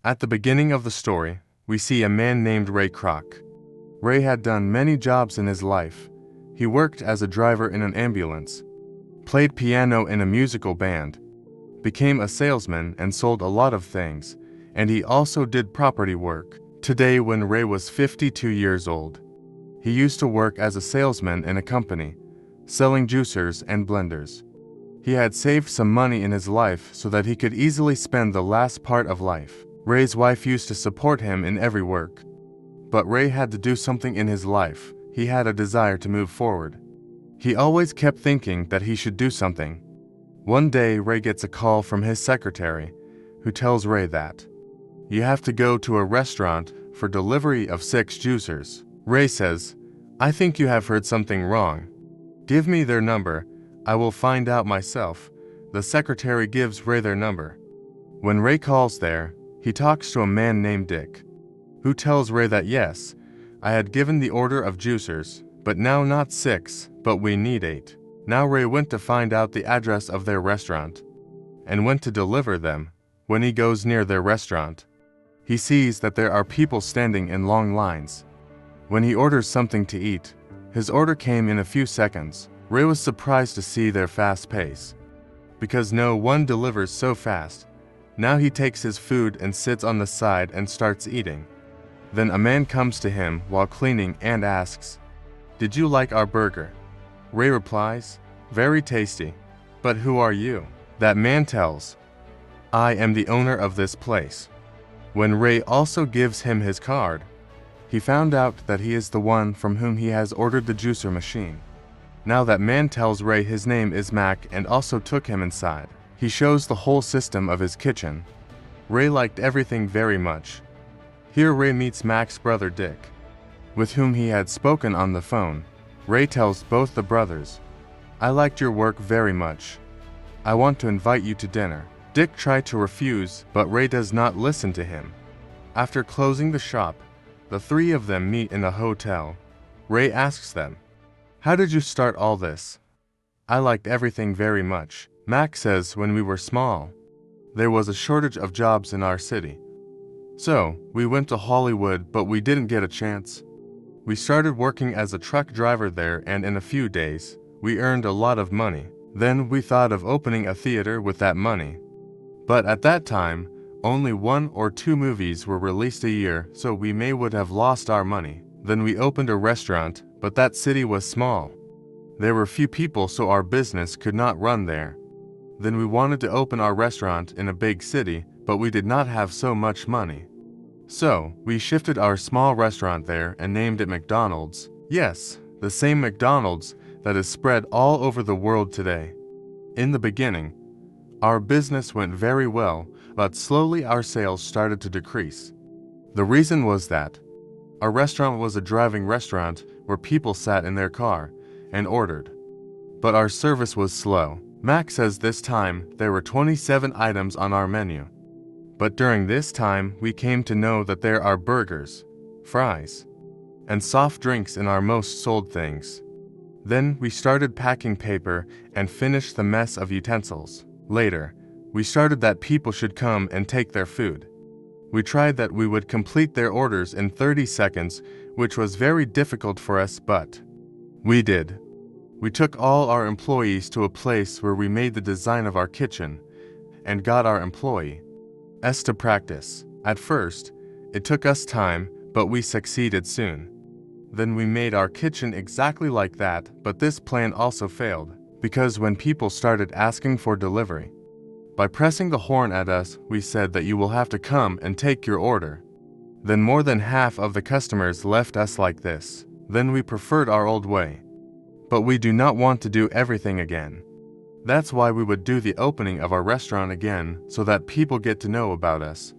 At the beginning of the story, we see a man named Ray Kroc. Ray had done many jobs in his life. He worked as a driver in an ambulance, played piano in a musical band, became a salesman and sold a lot of things, and he also did property work. Today, when Ray was 52 years old, he used to work as a salesman in a company, selling juicers and blenders. He had saved some money in his life so that he could easily spend the last part of life. Ray's wife used to support him in every work. But Ray had to do something in his life. He had a desire to move forward. He always kept thinking that he should do something. One day, Ray gets a call from his secretary, who tells Ray that you have to go to a restaurant for delivery of 6 juicers. Ray says, "I think you have heard something wrong. Give me their number. I will find out myself." The secretary gives Ray their number. When Ray calls there, he talks to a man named Dick, who tells Ray that yes, I had given the order of juicers, but now not 6, but we need 8. Now Ray went to find out the address of their restaurant, and went to deliver them. When he goes near their restaurant, he sees that there are people standing in long lines. When he orders something to eat, his order came in a few seconds. Ray was surprised to see their fast pace, because no one delivers so fast. Now he takes his food and sits on the side and starts eating. Then a man comes to him while cleaning and asks, "Did you like our burger?" Ray replies, "Very tasty. But who are you?" That man tells, "I am the owner of this place." When Ray also gives him his card, he found out that he is the one from whom he has ordered the juicer machine. Now that man tells Ray his name is Mac and also took him inside. He shows the whole system of his kitchen. Ray liked everything very much. Here Ray meets Mac's brother Dick, with whom he had spoken on the phone. Ray tells both the brothers, "I liked your work very much. I want to invite you to dinner." Dick tried to refuse, but Ray does not listen to him. After closing the shop, the 3 of them meet in a hotel. Ray asks them, "How did you start all this?" "I liked everything very much." Mac says, "When we were small, there was a shortage of jobs in our city. So, we went to Hollywood, but we didn't get a chance. We started working as a truck driver there, and in a few days, we earned a lot of money. Then we thought of opening a theater with that money. But at that time, only 1 or 2 movies were released a year, so we would have lost our money. Then we opened a restaurant, but that city was small. There were few people, so our business could not run there. Then we wanted to open our restaurant in a big city, but we did not have so much money. So, we shifted our small restaurant there and named it McDonald's. Yes, the same McDonald's that is spread all over the world today. In the beginning, our business went very well, but slowly our sales started to decrease. The reason was that our restaurant was a driving restaurant where people sat in their car and ordered. But our service was slow. Mac says this time there were 27 items on our menu. But during this time, we came to know that there are burgers, fries, and soft drinks in our most sold things. Then we started packing paper and finished the mess of utensils. Later, we started that people should come and take their food. We tried that we would complete their orders in 30 seconds, which was very difficult for us, but we did. We took all our employees to a place where we made the design of our kitchen and got our employees to practice. At first, it took us time, but we succeeded soon. Then we made our kitchen exactly like that, but this plan also failed, because when people started asking for delivery, by pressing the horn at us, we said that you will have to come and take your order. Then more than half of the customers left us like this. Then we preferred our old way. But we do not want to do everything again. That's why we would do the opening of our restaurant again, so that people get to know about us.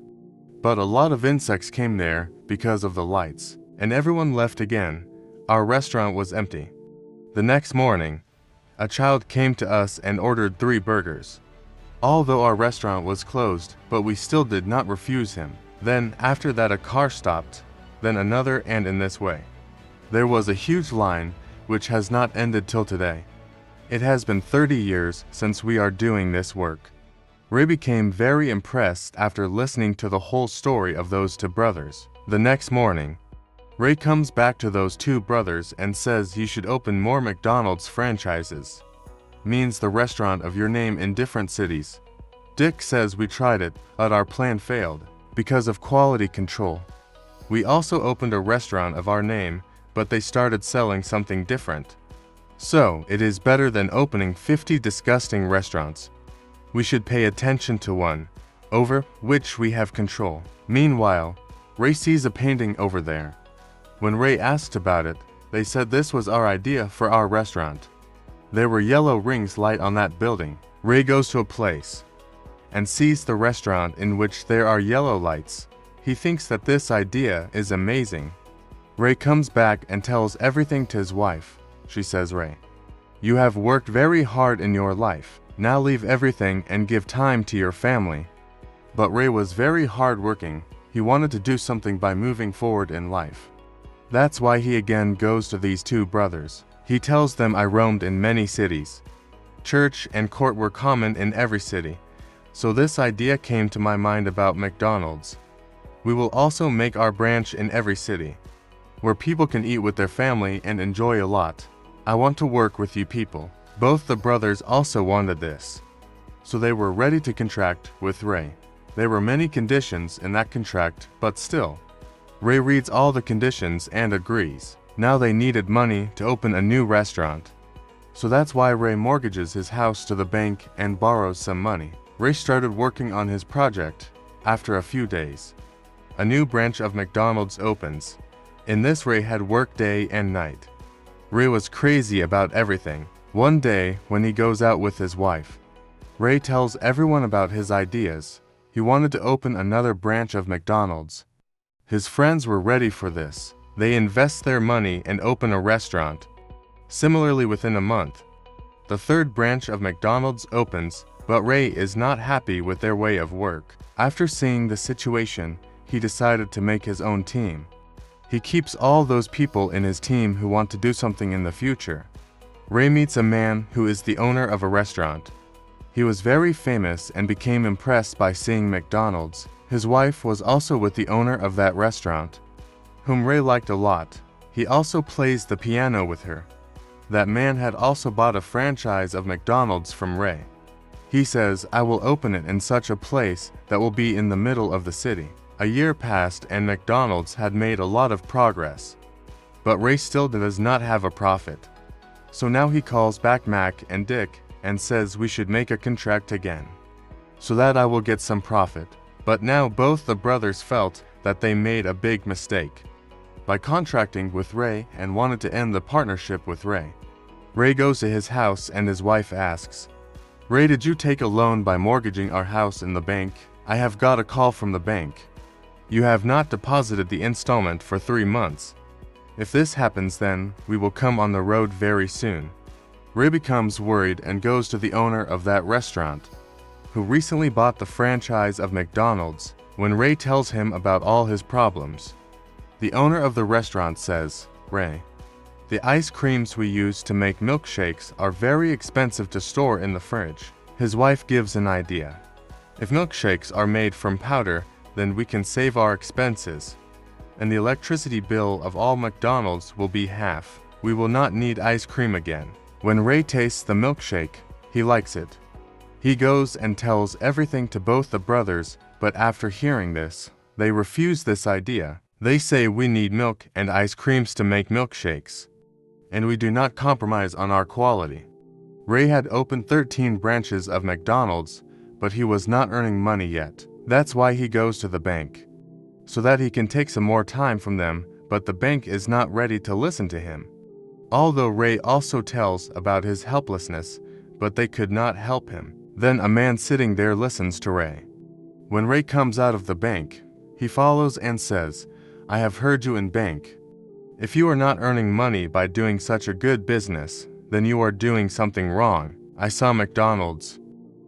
But a lot of insects came there because of the lights, and everyone left again. Our restaurant was empty. The next morning, a child came to us and ordered 3 burgers. Although our restaurant was closed, but we still did not refuse him. Then, after that, a car stopped, then another, and in this way. There was a huge line, which has not ended till today. It has been 30 years since we are doing this work. Ray became very impressed after listening to the whole story of those two brothers. The next morning, Ray comes back to those two brothers and says you should open more McDonald's franchises. Means the restaurant of your name in different cities. Dick says we tried it, but our plan failed because of quality control. We also opened a restaurant of our name, but they started selling something different. So, it is better than opening 50 disgusting restaurants. We should pay attention to one, over which we have control. Meanwhile, Ray sees a painting over there. When Ray asked about it, they said this was our idea for our restaurant. There were yellow rings light on that building. Ray goes to a place and sees the restaurant in which there are yellow lights. He thinks that this idea is amazing. Ray comes back and tells everything to his wife. She says, Ray, you have worked very hard in your life. Now leave everything and give time to your family. But Ray was very hard-working. He wanted to do something by moving forward in life. That's why he again goes to these two brothers. He tells them I roamed in many cities. Church and court were common in every city. So this idea came to my mind about McDonald's. We will also make our branch in every city, where people can eat with their family and enjoy a lot. I want to work with you people. Both the brothers also wanted this. So they were ready to contract with Ray. There were many conditions in that contract, but still, Ray reads all the conditions and agrees. Now they needed money to open a new restaurant. So that's why Ray mortgages his house to the bank and borrows some money. Ray started working on his project. After a few days, a new branch of McDonald's opens. In this, Ray had work day and night. Ray was crazy about everything. One day, when he goes out with his wife, Ray tells everyone about his ideas. He wanted to open another branch of McDonald's. His friends were ready for this. They invest their money and open a restaurant. Similarly, within a month, the third branch of McDonald's opens, but Ray is not happy with their way of work. After seeing the situation, he decided to make his own team. He keeps all those people in his team who want to do something in the future. Ray meets a man who is the owner of a restaurant. He was very famous and became impressed by seeing McDonald's. His wife was also with the owner of that restaurant, whom Ray liked a lot. He also plays the piano with her. That man had also bought a franchise of McDonald's from Ray. He says, I will open it in such a place that will be in the middle of the city. A year passed and McDonald's had made a lot of progress. But Ray still does not have a profit. So now he calls back Mac and Dick and says we should make a contract again, so that I will get some profit. But now both the brothers felt that they made a big mistake by contracting with Ray and wanted to end the partnership with Ray. Ray goes to his house and his wife asks, Ray, did you take a loan by mortgaging our house in the bank? I have got a call from the bank. You have not deposited the installment for 3 months. If this happens, then we will come on the road very soon. Ray becomes worried and goes to the owner of that restaurant, who recently bought the franchise of McDonald's. When Ray tells him about all his problems, the owner of the restaurant says, Ray, the ice creams we use to make milkshakes are very expensive to store in the fridge. His wife gives an idea. If milkshakes are made from powder, then we can save our expenses, and the electricity bill of all McDonald's will be half. We will not need ice cream again. When Ray tastes the milkshake, he likes it. He goes and tells everything to both the brothers, but after hearing this, they refuse this idea. They say we need milk and ice creams to make milkshakes, and we do not compromise on our quality. Ray had opened 13 branches of McDonald's, but he was not earning money yet. That's why he goes to the bank, so that he can take some more time from them, but the bank is not ready to listen to him. Although Ray also tells about his helplessness, but they could not help him. Then a man sitting there listens to Ray. When Ray comes out of the bank, he follows and says, I have heard you in bank. If you are not earning money by doing such a good business, then you are doing something wrong. I saw McDonald's.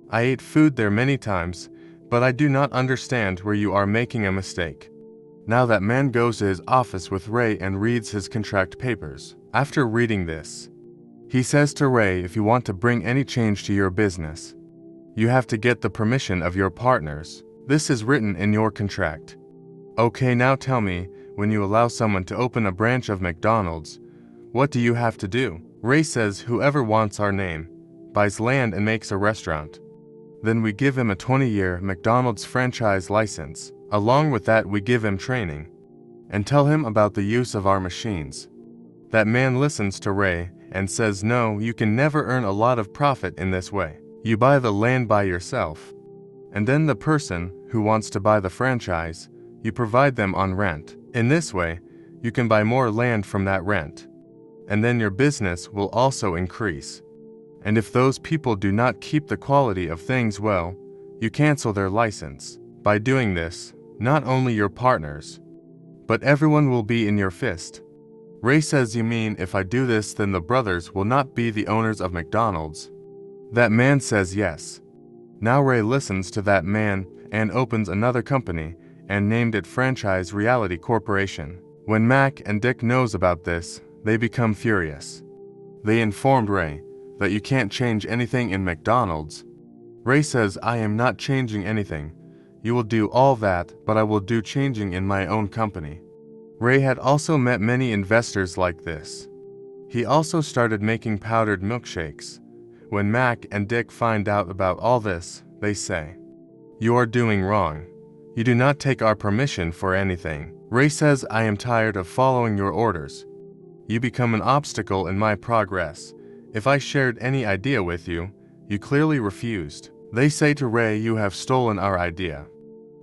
I ate food there many times, but I do not understand where you are making a mistake. Now that man goes to his office with Ray and reads his contract papers. After reading this, he says to Ray, if you want to bring any change to your business, You have to get the permission of your partners. This is written in your contract. Okay, now tell me, when you allow someone to open a branch of McDonald's, what do you have to do? Ray says whoever wants our name buys land and makes a restaurant. Then we give him a 20-year McDonald's franchise license. Along with that, we give him training and tell him about the use of our machines. That man listens to Ray and says, no, you can never earn a lot of profit in this way. You buy the land by yourself, and then the person who wants to buy the franchise, you provide them on rent. In this way, you can buy more land from that rent, and then your business will also increase. And if those people do not keep the quality of things well, you cancel their license. By doing this, not only your partners, but everyone will be in your fist. Ray says, you mean if I do this, then the brothers will not be the owners of McDonald's? That man says yes. Now Ray listens to that man and opens another company and named it Franchise Reality Corporation. When Mac and Dick knows about this, they become furious. They informed Ray that you can't change anything in McDonald's. Ray says, I am not changing anything. You will do all that, but I will do changing in my own company. Ray had also met many investors like this. He also started making powdered milkshakes. When Mac and Dick find out about all this, they say, you are doing wrong. You do not take our permission for anything. Ray says, I am tired of following your orders. You become an obstacle in my progress. If I shared any idea with you, you clearly refused. They say to Ray, you have stolen our idea.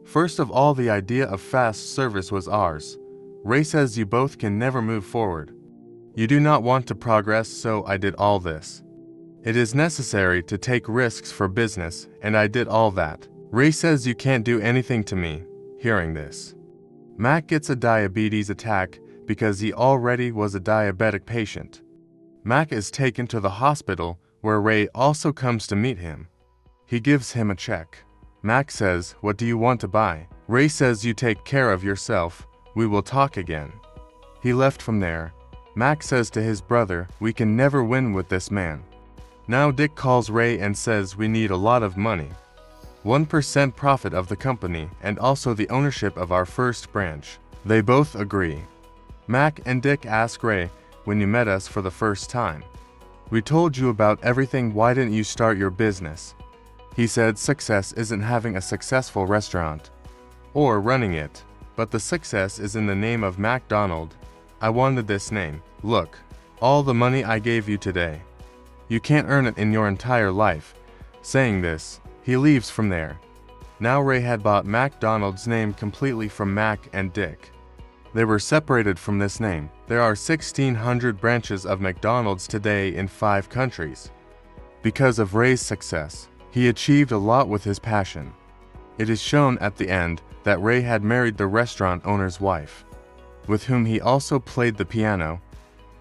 First of all, the idea of fast service was ours. Ray says you both can never move forward. You do not want to progress, so I did all this. It is necessary to take risks for business, and I did all that. Ray says you can't do anything to me. Hearing this, Mac gets a diabetes attack because he already was a diabetic patient. Mac is taken to the hospital where Ray also comes to meet him. He gives him a check. Mac says, what do you want to buy? Ray says, you take care of yourself. We will talk again. He left from there. Mac says to his brother, we can never win with this man. Now Dick calls Ray and says we need a lot of money. 1% profit of the company and also the ownership of our first branch. They both agree. Mac and Dick ask Ray, when you met us for the first time, we told you about everything, why didn't you start your business? He said success isn't having a successful restaurant or running it, but the success is in the name of McDonald. I wanted this name. Look, all the money I gave you today. You can't earn it in your entire life. Saying this, he leaves from there. Now Ray had bought McDonald's name completely from Mac and Dick. They were separated from this name. There are 1,600 branches of McDonald's today in 5 countries. Because of Ray's success, he achieved a lot with his passion. It is shown at the end that Ray had married the restaurant owner's wife, with whom he also played the piano.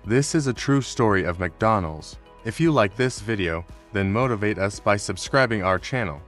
This is a true story of McDonald's. If you like this video, then motivate us by subscribing our channel.